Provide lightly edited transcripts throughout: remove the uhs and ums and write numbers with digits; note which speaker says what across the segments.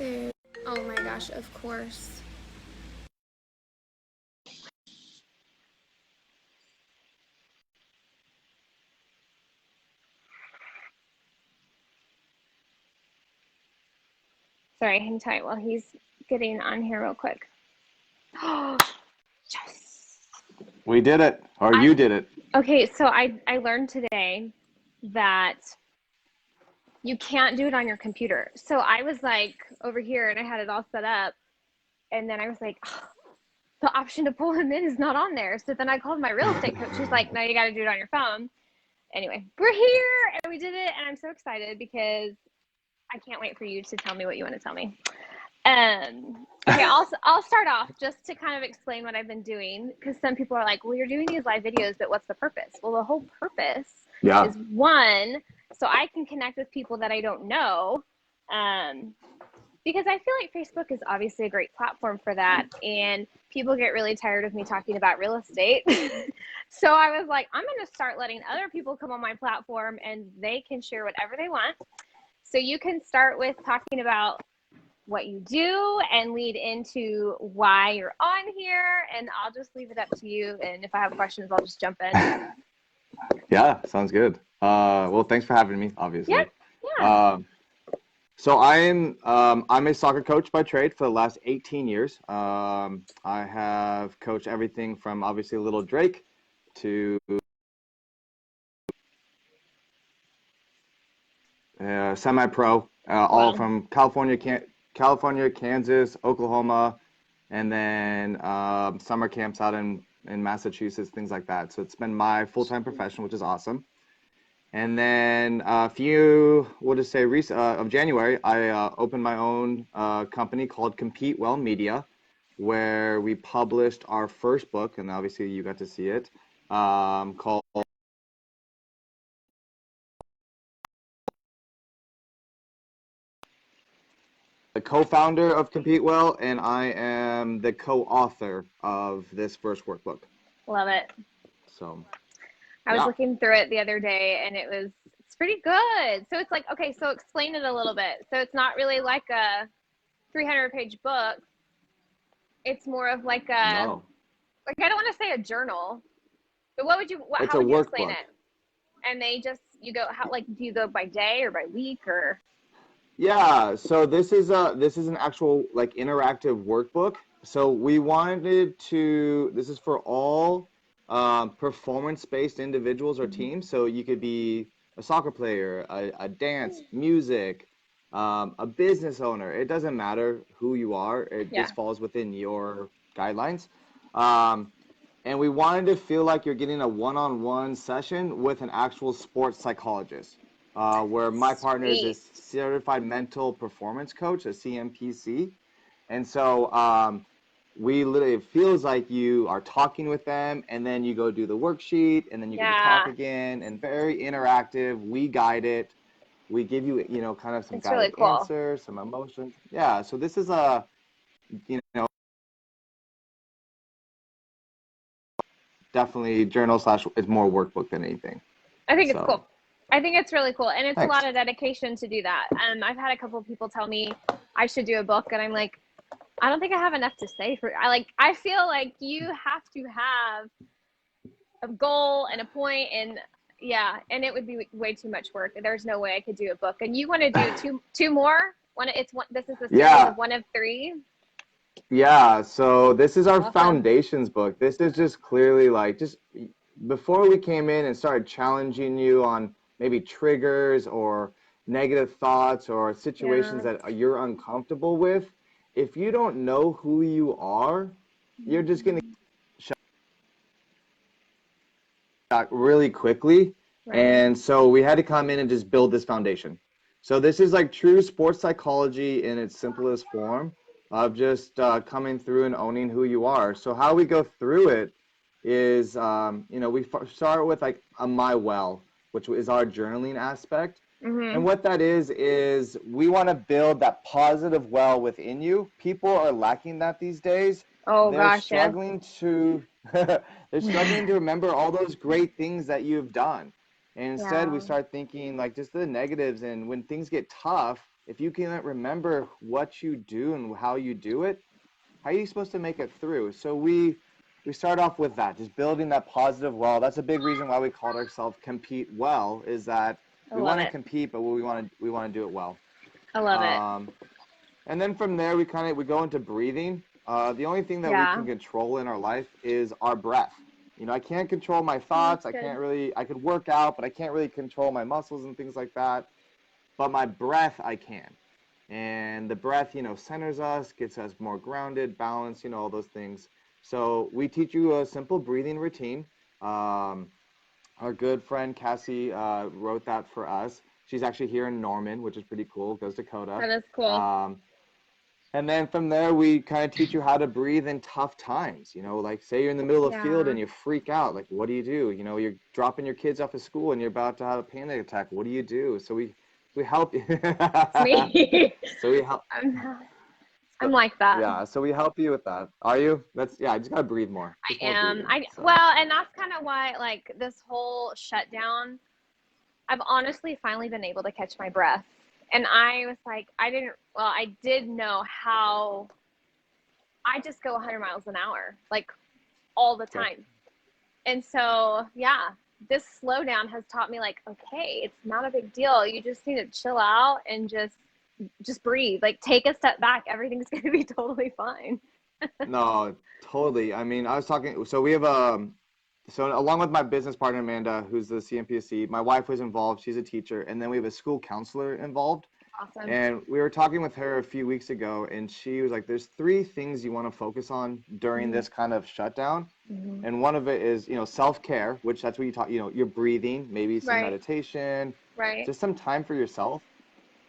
Speaker 1: Okay. Oh my gosh, of course.
Speaker 2: Sorry, hang tight while he's getting on here real quick. Oh, yes.
Speaker 3: We did it, or you did it.
Speaker 2: Okay, so I learned today that you can't do it on your computer. So I was like over here and I had it all set up, and then I was like, oh, the option to pull him in is not on there. So then I called my real estate coach. She's like, no, you got to do it on your phone. Anyway, we're here and we did it, and I'm so excited because I can't wait for you to tell me what you want to tell me. Okay, I'll start off just to kind of explain what I've been doing, because some people are like, well, you're doing these live videos, but what's the purpose? Well, the whole purpose is, one, so I can connect with people that I don't know, because I feel like Facebook is obviously a great platform for that, and people get really tired of me talking about real estate. So I was like, I'm going to start letting other people come on my platform and they can share whatever they want. So you can start with talking about what you do and lead into why you're on here, and I'll just leave it up to you, and if I have questions I'll just jump in.
Speaker 3: Yeah, sounds good. Well, thanks for having me, obviously.
Speaker 2: Yeah.
Speaker 3: So I'm a soccer coach by trade for the last 18 years. I have coached everything from obviously little Drake to semi-pro, all
Speaker 2: Wow.
Speaker 3: from California, Kansas, Oklahoma, and then summer camps out in Massachusetts, things like that. So it's been my full-time profession, which is awesome. And then we'll just say, of January, I opened my own company called Compete Well Media, where we published our first book, and obviously you got to see it, called the co-founder of Compete Well, and I am the co-author of this first workbook.
Speaker 2: Love it.
Speaker 3: So,
Speaker 2: I was looking through it the other day and it's pretty good. So it's like, okay, so explain it a little bit. So it's not really like a 300-page book. It's more of like I don't want to say a journal, but
Speaker 3: It's
Speaker 2: how
Speaker 3: a
Speaker 2: would you explain
Speaker 3: workbook.
Speaker 2: it? And you go, do you go by day or by week or?
Speaker 3: Yeah, so this is an actual like interactive workbook. So we wanted to, this is for all performance-based individuals or teams. So you could be a soccer player, a dance, music, a business owner. It doesn't matter who you are. This falls within your guidelines. And we wanted to feel like you're getting a one-on-one session with an actual sports psychologist, where my partner is a
Speaker 2: Sweet.
Speaker 3: certified mental performance coach, a CMPC. And so it feels like you are talking with them, and then you go do the worksheet, and then you get to talk again, and very interactive. We guide it. We give you, kind of some
Speaker 2: It's really
Speaker 3: guided
Speaker 2: cool.
Speaker 3: answers, some emotions. Yeah, so this is a, definitely journal slash, it's more workbook than anything.
Speaker 2: I think it's
Speaker 3: So,
Speaker 2: cool. I think it's really cool. And it's a lot
Speaker 3: thanks.
Speaker 2: of dedication to do that. I've had a couple of people tell me I should do a book, and I'm like, I don't think I have enough to say I feel like you have to have a goal and a point, and and it would be way too much work. There's no way I could do a book. And you want to do two more? This is the series
Speaker 3: Yeah,
Speaker 2: of one of three.
Speaker 3: yeah. So this is our
Speaker 2: Awesome.
Speaker 3: foundations book. This is just clearly like just before we came in and started challenging you on maybe triggers or negative thoughts or situations
Speaker 2: Yeah.
Speaker 3: that you're uncomfortable with. If you don't know who you are, you're just gonna shut really quickly.
Speaker 2: Right.
Speaker 3: And so we had to come in and just build this foundation. So this is like true sports psychology in its simplest form of just coming through and owning who you are. So how we go through it is, we start with like a my well, which is our journaling aspect. And
Speaker 2: Mm-hmm.
Speaker 3: what that is we want to build that positive well within you. People are lacking that these days.
Speaker 2: Oh
Speaker 3: They're
Speaker 2: gosh, yes.
Speaker 3: struggling to they're struggling to remember all those great things that you've done. And instead we
Speaker 2: Yeah.
Speaker 3: start thinking like just the negatives, and when things get tough, if you can't remember what you do and how you do it, how are you supposed to make it through? So we start off with that, just building that positive well. That's a big reason why we called ourselves Compete Well, is that
Speaker 2: I
Speaker 3: we
Speaker 2: love
Speaker 3: want to
Speaker 2: it.
Speaker 3: compete, but we want to do it well.
Speaker 2: I love it.
Speaker 3: And then from there, we go into breathing. The only thing that we
Speaker 2: Yeah.
Speaker 3: can control in our life is our breath. I can't control my thoughts.
Speaker 2: That's good.
Speaker 3: I could work out, but I can't really control my muscles and things like that. But my breath, I can. And the breath, centers us, gets us more grounded, balanced, all those things. So we teach you a simple breathing routine. Um, our good friend Cassie wrote that for us. She's actually here in Norman, which is pretty cool. Goes to Coda.
Speaker 2: That is cool.
Speaker 3: And then from there, we kind of teach you how to breathe in tough times. Like say you're in the middle of the field
Speaker 2: Yeah.
Speaker 3: and you freak out. Like, what do? You're dropping your kids off of school and you're about to have a panic attack. What do you do? So we help you.
Speaker 2: It's me.
Speaker 3: So we help.
Speaker 2: I'm like that.
Speaker 3: Yeah, so we help you with that. Are you? I just gotta breathe more.
Speaker 2: I
Speaker 3: Just more
Speaker 2: am.
Speaker 3: breathing, so.
Speaker 2: Well, and that's kind of why, like, this whole shutdown, I've honestly finally been able to catch my breath. And I was like, I did know how I just go 100 miles an hour, like all the
Speaker 3: Okay.
Speaker 2: time. And so, yeah, this slowdown has taught me, like, okay, it's not a big deal. You just need to chill out and just breathe. Like, take a step back. Everything's going to be totally fine.
Speaker 3: No, totally. I mean, I was talking. So we have so along with my business partner Amanda, who's the CMPSC, my wife was involved. She's a teacher, and then we have a school counselor involved.
Speaker 2: Awesome.
Speaker 3: And we were talking with her a few weeks ago, and she was like, "There's three things you want to focus on during this kind of shutdown."
Speaker 2: Mm-hmm.
Speaker 3: And one of it is, self-care, which that's what you talk, your breathing, maybe some
Speaker 2: Right.
Speaker 3: meditation,
Speaker 2: Right.
Speaker 3: just some time for yourself.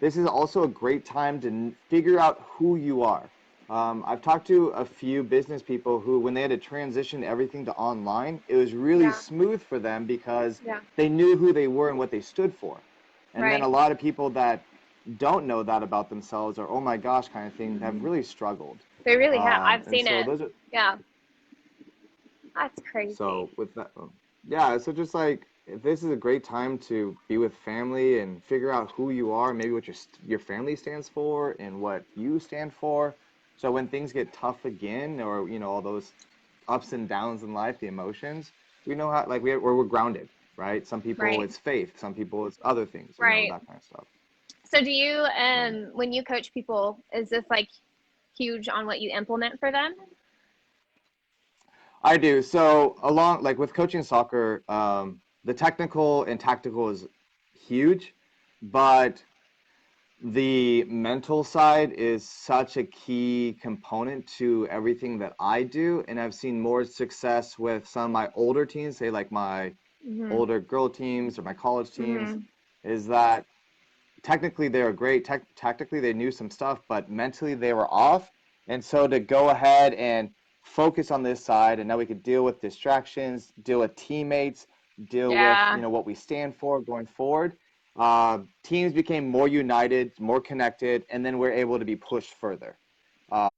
Speaker 3: This is also a great time to figure out who you are. I've talked to a few business people who, when they had to transition everything to online, it was really
Speaker 2: Yeah.
Speaker 3: smooth for them because
Speaker 2: Yeah.
Speaker 3: they knew who they were and what they stood for. And then
Speaker 2: Right.
Speaker 3: a lot of people that don't know that about themselves or, oh my gosh, kind of thing, have really struggled.
Speaker 2: They really have. I've
Speaker 3: And
Speaker 2: seen
Speaker 3: so
Speaker 2: it.
Speaker 3: those are,
Speaker 2: Yeah. That's crazy.
Speaker 3: so with that, yeah, so just like this is a great time to be with family and figure out who you are, maybe what your family stands for and what you stand for. So when things get tough again, or all those ups and downs in life, the emotions, we know how, like we're grounded, right? Some people
Speaker 2: Right.
Speaker 3: it's faith, some people it's other things,
Speaker 2: Right.
Speaker 3: that kind of stuff.
Speaker 2: So do you, when you coach people, is this like huge on what you implement for them?
Speaker 3: I do. So along like with coaching soccer, the technical and tactical is huge, but the mental side is such a key component to everything that I do. And I've seen more success with some of my older teams, say like my
Speaker 2: Mm-hmm.
Speaker 3: older girl teams or my college teams,
Speaker 2: Mm-hmm.
Speaker 3: is that technically they were great. Tactically they knew some stuff, but mentally they were off. And so to go ahead and focus on this side, and now we could deal with distractions, deal with teammates, deal with
Speaker 2: Yeah.
Speaker 3: what we stand for going forward. Teams became more united, more connected, and then we're able to be pushed further. Uh,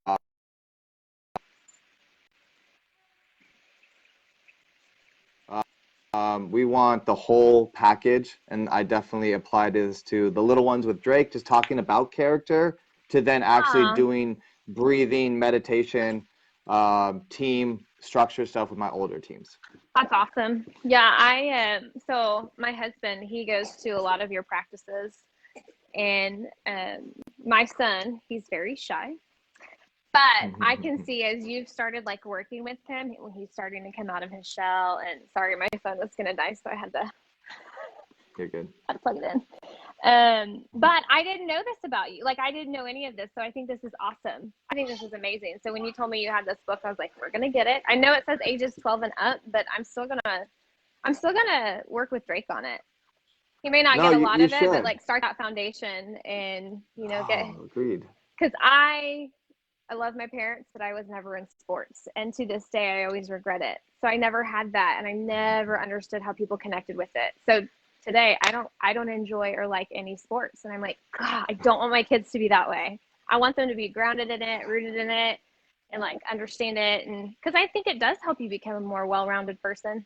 Speaker 3: we want the whole package, and I definitely applied this to the little ones with Drake, just talking about character, to then actually doing breathing, meditation, team structure stuff with my older teams.
Speaker 2: That's awesome. Yeah, so my husband, he goes to a lot of your practices, and my son, he's very shy. But I can see as you've started like working with him, when he's starting to come out of his shell. And sorry, my phone was gonna die, so I had to
Speaker 3: You're good.
Speaker 2: plug it in. But I didn't know this about you. Like I didn't know any of this, so I think this is awesome. I think this is amazing. So when you told me you had this book, I was like, we're gonna get it. I know it says ages 12 and up, but I'm still gonna work with Drake on it. He may not
Speaker 3: No,
Speaker 2: get a lot
Speaker 3: you
Speaker 2: of it,
Speaker 3: should.
Speaker 2: but like start that foundation and get,
Speaker 3: Agreed.
Speaker 2: because I love my parents, but I was never in sports. And to this day, I always regret it. So I never had that. And I never understood how people connected with it. So today, I don't enjoy or like any sports. And I'm like, God, I don't want my kids to be that way. I want them to be grounded in it, rooted in it, and like understand it. And because I think it does help you become a more well-rounded person.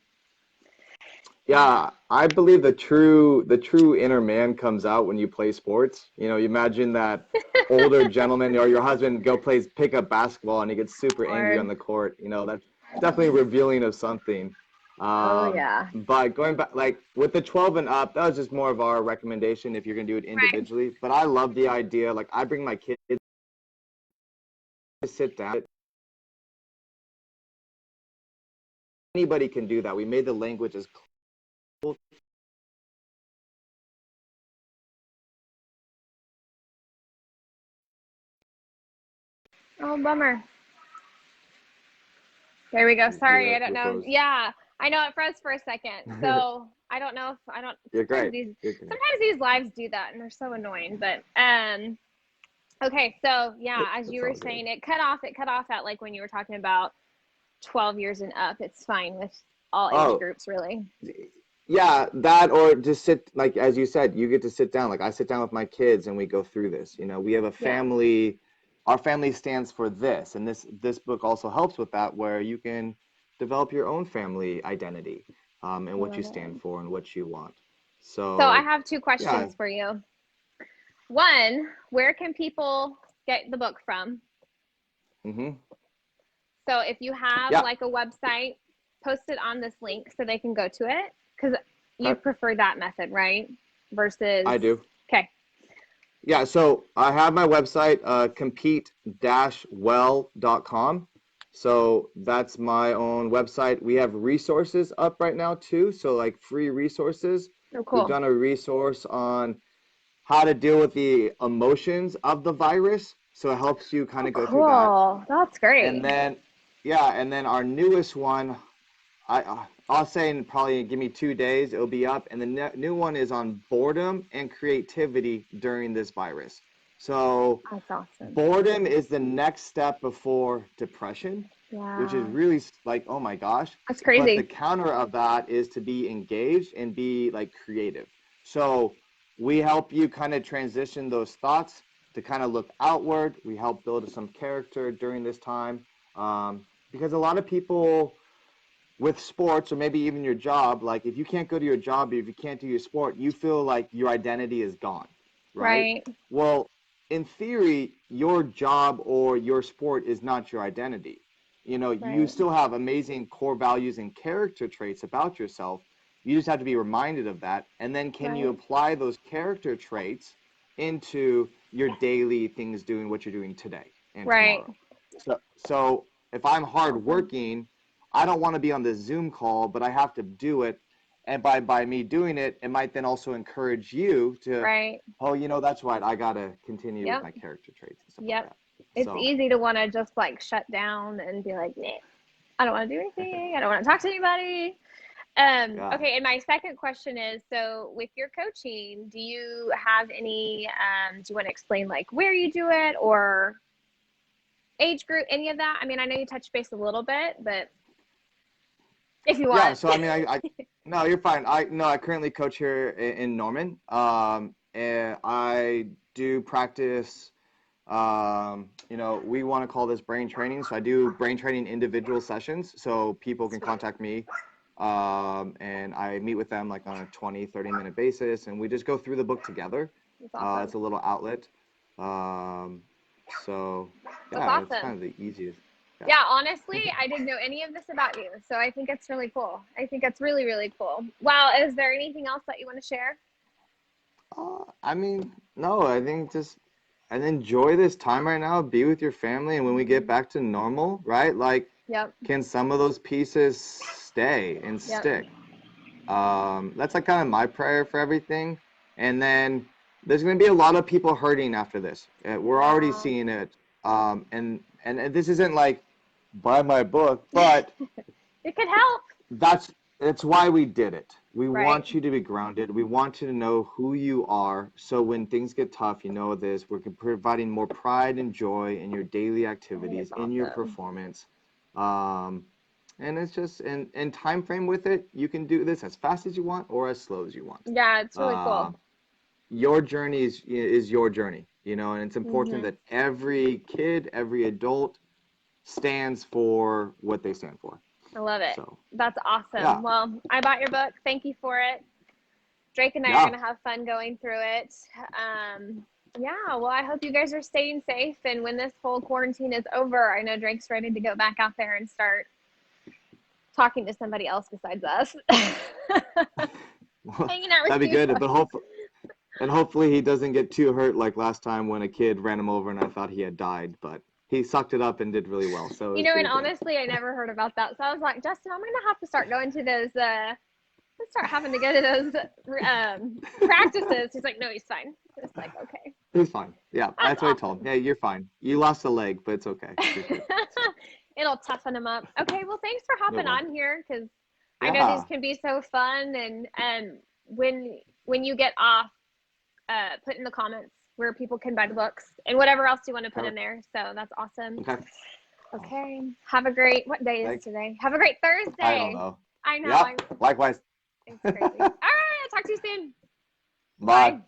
Speaker 3: Yeah, I believe the true inner man comes out when you play sports. You imagine that older gentleman or your husband go plays pick up basketball and he gets super angry on
Speaker 2: Or
Speaker 3: the court. That's definitely revealing of something.
Speaker 2: oh yeah.
Speaker 3: But going back, like with the 12 and up, that was just more of our recommendation if you're gonna do it
Speaker 2: Right.
Speaker 3: individually. But I love the idea. Like I bring my kids to sit down. Anybody can do that. We made the language as cool.
Speaker 2: Oh, bummer. There we go. Sorry, I don't
Speaker 3: You
Speaker 2: know.
Speaker 3: froze.
Speaker 2: Yeah, I know it froze for a second. So I don't know if I don't.
Speaker 3: You're
Speaker 2: Sometimes
Speaker 3: great.
Speaker 2: these
Speaker 3: You're great.
Speaker 2: sometimes these lives do that, and they're so annoying. But okay. So yeah, as you
Speaker 3: It's
Speaker 2: were
Speaker 3: all good.
Speaker 2: saying, it cut off. It cut off at like when you were talking about 12 years and up. It's fine with all age
Speaker 3: Oh,
Speaker 2: groups, really.
Speaker 3: yeah, that or just sit, like as you said, you get to sit down. Like I sit down with my kids and we go through this. We have a
Speaker 2: Yeah.
Speaker 3: family, our family stands for this, and this book also helps with that, where you can develop your own family identity, and
Speaker 2: I
Speaker 3: what you
Speaker 2: love
Speaker 3: stand
Speaker 2: it.
Speaker 3: for and what you want.
Speaker 2: So I
Speaker 3: So,
Speaker 2: have two
Speaker 3: yeah.
Speaker 2: questions for you. One, where can people get the book from?
Speaker 3: hmm
Speaker 2: So if you have
Speaker 3: Yeah.
Speaker 2: like a website, post it on this link so they can go to it because you
Speaker 3: Okay.
Speaker 2: prefer that method, right? Versus,
Speaker 3: I do.
Speaker 2: okay,
Speaker 3: Yeah, so I have my website, compete-well.com. So that's my own website. We have resources up right now too, so like free resources.
Speaker 2: oh,
Speaker 3: We've
Speaker 2: cool.
Speaker 3: done a resource on how to deal with the emotions of the virus, so it helps you kind
Speaker 2: Oh,
Speaker 3: of go through that.
Speaker 2: cool. That's
Speaker 3: And
Speaker 2: great.
Speaker 3: then, yeah, and then our newest one, I'll say in probably give me 2 days, it'll be up. And the new one is on boredom and creativity during this virus. So
Speaker 2: That's awesome.
Speaker 3: boredom is the next step before depression, which is
Speaker 2: Yeah,
Speaker 3: really like, oh my gosh.
Speaker 2: that's
Speaker 3: But the
Speaker 2: crazy.
Speaker 3: counter of that is to be engaged and be like creative. So we help you kind of transition those thoughts to kind of look outward. We help build some character during this time, because a lot of people with sports or maybe even your job, like if you can't go to your job, if you can't do your sport, you feel like your identity is gone, right?
Speaker 2: Right,
Speaker 3: Well, in theory, your job or your sport is not your identity. You
Speaker 2: right,
Speaker 3: still have amazing core values and character traits about yourself. You just have to be reminded of that. And then can you
Speaker 2: right,
Speaker 3: apply those character traits into your daily things, doing what you're doing today and
Speaker 2: right.
Speaker 3: tomorrow? So if I'm
Speaker 2: Awesome.
Speaker 3: hardworking, I don't want to be on the Zoom call, but I have to do it. And by me doing it, it might then also encourage you to,
Speaker 2: Right.
Speaker 3: oh, that's right. I got to continue with
Speaker 2: Yep.
Speaker 3: my character traits and stuff like
Speaker 2: Yep.
Speaker 3: that.
Speaker 2: It's
Speaker 3: So,
Speaker 2: easy to want to just like shut down and be like, nah, I don't want to do anything. I don't want to talk to anybody.
Speaker 3: yeah.
Speaker 2: Okay, and my second question is, so with your coaching, do you have any, do you want to explain like where you do it or age group, any of that? I mean, I know you touched base a little bit, but if you
Speaker 3: Yeah.
Speaker 2: want.
Speaker 3: So, I mean, no, you're fine. I currently coach here in Norman. And I do practice, we want to call this brain training. So I do brain training individual sessions so people can
Speaker 2: Sweet.
Speaker 3: contact me. And I meet with them like on a 20-30 minute basis, and we just go through the book together.
Speaker 2: That's awesome.
Speaker 3: It's a little outlet. Um, so
Speaker 2: That's
Speaker 3: yeah, it's kind
Speaker 2: awesome.
Speaker 3: of the easiest. Yeah.
Speaker 2: Yeah, honestly, I didn't know any of this about you. So I think it's really cool. I think it's really, really cool. Wow. Is there anything else that you want to share?
Speaker 3: I mean, no, I think just and enjoy this time right now, be with your family, and when we get
Speaker 2: Hmm.
Speaker 3: back to normal, right? Like,
Speaker 2: Yep.
Speaker 3: can some of those pieces stay and
Speaker 2: Yep.
Speaker 3: stick? That's like kind of my prayer for everything. And then there's going to be a lot of people hurting after this. We're already
Speaker 2: Yeah.
Speaker 3: seeing it. And this isn't like buy my book, but
Speaker 2: It could help.
Speaker 3: that's why we did it. We
Speaker 2: Right.
Speaker 3: want you to be grounded. We want you to know who you are. So when things get tough, you know this. We're providing more pride and joy in your daily
Speaker 2: I think it's
Speaker 3: activities, in your
Speaker 2: awesome.
Speaker 3: performance. Um, and it's just in time frame with it, you can do this as fast as you want or as slow as you want.
Speaker 2: Yeah, it's really cool.
Speaker 3: Um, your journey is your journey, and it's important
Speaker 2: Hmm.
Speaker 3: that every kid, every adult stands for what they stand for.
Speaker 2: I love it.
Speaker 3: So
Speaker 2: That's awesome.
Speaker 3: yeah.
Speaker 2: Well, I bought your book. Thank you for it. Drake and I
Speaker 3: Yeah.
Speaker 2: are going to have fun going through it. Yeah, well, I hope you guys are staying safe. And when this whole quarantine is over, I know Drake's ready to go back out there and start talking to somebody else besides us.
Speaker 3: Well,
Speaker 2: Hanging out with
Speaker 3: that'd be
Speaker 2: you.
Speaker 3: good, but hopefully he doesn't get too hurt like last time when a kid ran him over and I thought he had died, but he sucked it up and did really well. So
Speaker 2: You know, and honestly, I never heard about that. So I was like, Justin, I'm going to have to start going to those, let's start having to go to those practices. He's like, no, he's fine. It's like, okay.
Speaker 3: He's fine. Yeah, that's what I
Speaker 2: awesome.
Speaker 3: told him. Yeah, you're fine. You lost a leg, but it's okay. You're good.
Speaker 2: It'll toughen him up. Okay, well, thanks for hopping
Speaker 3: welcome.
Speaker 2: on here because I know
Speaker 3: Yeah.
Speaker 2: these can be so fun. And when you get off, put in the comments where people can buy the books and whatever else you want to put in there. So that's awesome.
Speaker 3: Okay.
Speaker 2: Okay. Have a great, what day is
Speaker 3: Thanks.
Speaker 2: today? Have a great Thursday.
Speaker 3: I don't know.
Speaker 2: I know.
Speaker 3: Yeah, likewise.
Speaker 2: It's crazy. All right. I'll talk to you soon.
Speaker 3: Bye.
Speaker 2: Bye.